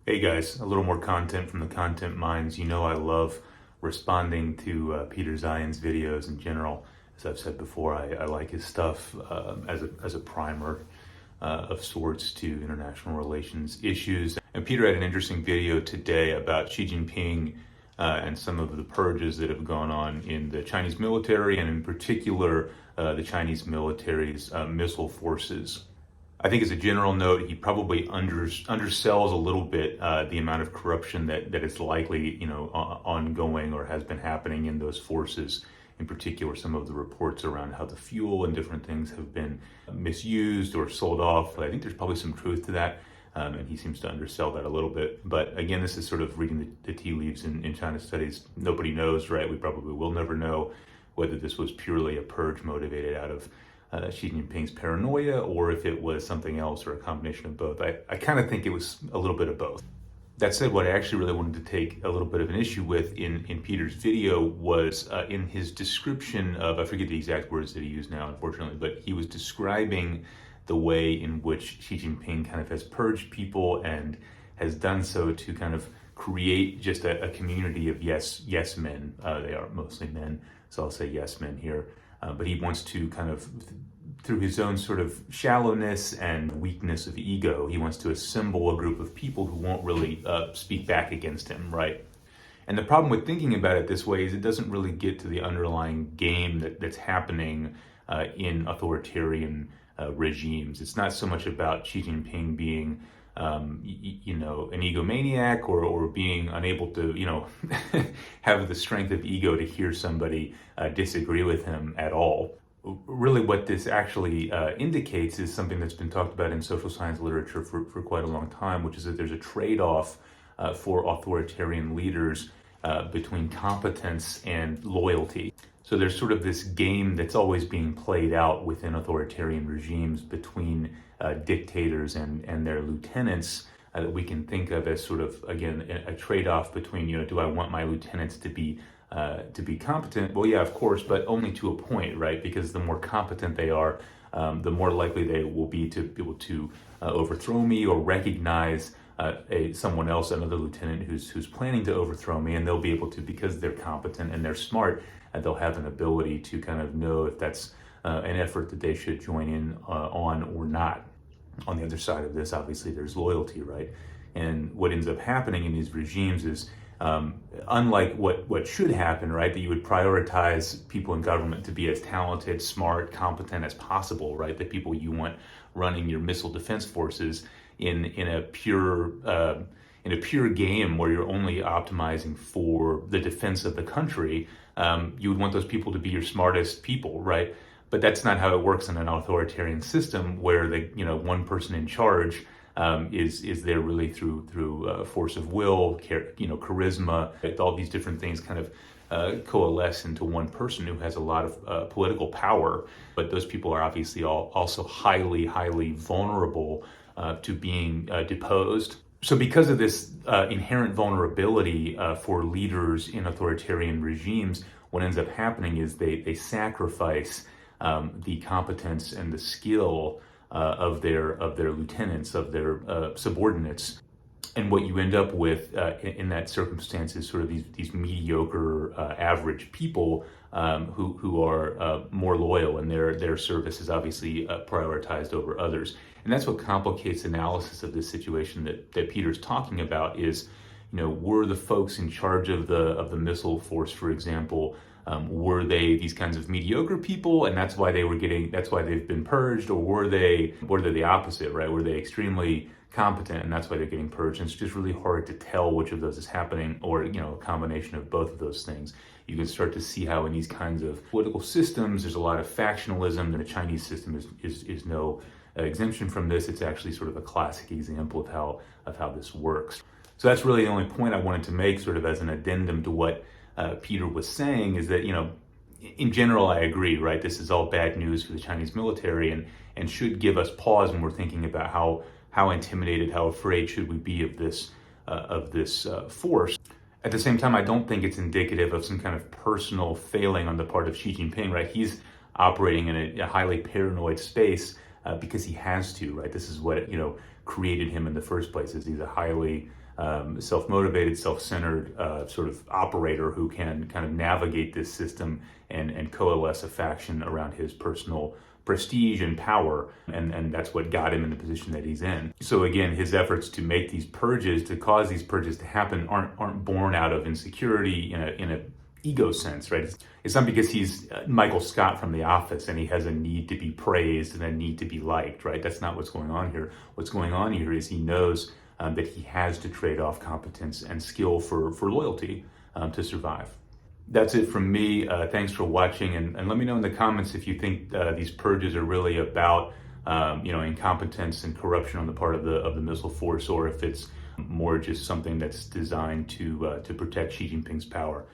Hey guys, a little more content from the content minds. You know I love responding to Peter Zeihan's videos in general. As I've said before, I like his stuff as a primer of sorts to international relations issues. And Peter had an interesting video today about Xi Jinping and some of the purges that have gone on in the Chinese military, and in particular the Chinese military's missile forces. I think as a general note, he probably undersells a little bit the amount of corruption that is likely, ongoing or has been happening in those forces. In particular, some of the reports around how the fuel and different things have been misused or sold off. I think there's probably some truth to that, and he seems to undersell that a little bit. But again, this is sort of reading the tea leaves in China studies. Nobody knows, right? We probably will never know whether this was purely a purge motivated out of Xi Jinping's paranoia, or if it was something else or a combination of both. I kind of think it was a little bit of both. That said, what I actually really wanted to take a little bit of an issue with in Peter's video was in his description of, I forget the exact words that he used now, unfortunately, but he was describing the way in which Xi Jinping kind of has purged people and has done so to kind of create just a community of yes men. They are mostly men, so I'll say yes men here. But he wants to kind of, through his own sort of shallowness and weakness of ego, he wants to assemble a group of people who won't really speak back against him, right? And the problem with thinking about it this way is it doesn't really get to the underlying game that's happening in authoritarian regimes. It's not so much about Xi Jinping being an egomaniac or being unable to, have the strength of ego to hear somebody disagree with him at all. Really what this actually indicates is something that's been talked about in social science literature for quite a long time, which is that there's a trade-off for authoritarian leaders between competence and loyalty. So there's sort of this game that's always being played out within authoritarian regimes between dictators and their lieutenants that we can think of as sort of, again, a trade-off between, do I want my lieutenants to be competent? Well, yeah, of course, but only to a point, right? Because the more competent they are, the more likely they will be to be able to overthrow me or recognize someone else, another lieutenant who's planning to overthrow me, and they'll be able to, because they're competent and they're smart, and they'll have an ability to kind of know if that's an effort that they should join in on or not. On the other side of this, obviously, there's loyalty, right? And what ends up happening in these regimes is, unlike what should happen, right, that you would prioritize people in government to be as talented, smart, competent as possible, right, the people you want running your missile defense forces in a pure game where you're only optimizing for the defense of the country. You would want those people to be your smartest people, right? But that's not how it works in an authoritarian system where one person in charge is there really through force of will, charisma. All these different things kind of coalesce into one person who has a lot of political power. But those people are obviously also highly, highly vulnerable to being deposed. So because of this inherent vulnerability for leaders in authoritarian regimes, what ends up happening is they sacrifice the competence and the skill of their lieutenants, of their subordinates. And what you end up with in that circumstance is sort of these mediocre, average people who are more loyal, and their service is obviously prioritized over others. And that's what complicates analysis of this situation that Peter's talking about is, were the folks in charge of the missile force, for example, were they these kinds of mediocre people, and that's why they've been purged, or were they the opposite, right? Were they extremely competent, and that's why they're getting purged? And it's just really hard to tell which of those is happening, or a combination of both of those things. You can start to see how in these kinds of political systems, there's a lot of factionalism, and the Chinese system is no exemption from this. It's actually sort of a classic example of how this works. So that's really the only point I wanted to make, sort of as an addendum to what Peter was saying, is that, in general, I agree, right? This is all bad news for the Chinese military and should give us pause when we're thinking about how intimidated, how afraid should we be of this force. At the same time, I don't think it's indicative of some kind of personal failing on the part of Xi Jinping, right? He's operating in a highly paranoid space because he has to, right? This is what, created him in the first place, is he's a highly self-motivated, self-centered sort of operator who can kind of navigate this system and coalesce a faction around his personal prestige and power, and that's what got him in the position that he's in. So again, his efforts to make these purges, to cause these purges to happen, aren't born out of insecurity in a ego sense, right? It's not because he's Michael Scott from The Office and he has a need to be praised and a need to be liked, right? That's not what's going on here. What's going on here is he knows that he has to trade off competence and skill for loyalty to survive. That's it from me. Thanks for watching, and let me know in the comments if you think these purges are really about incompetence and corruption on the part of the missile force, or if it's more just something that's designed to protect Xi Jinping's power.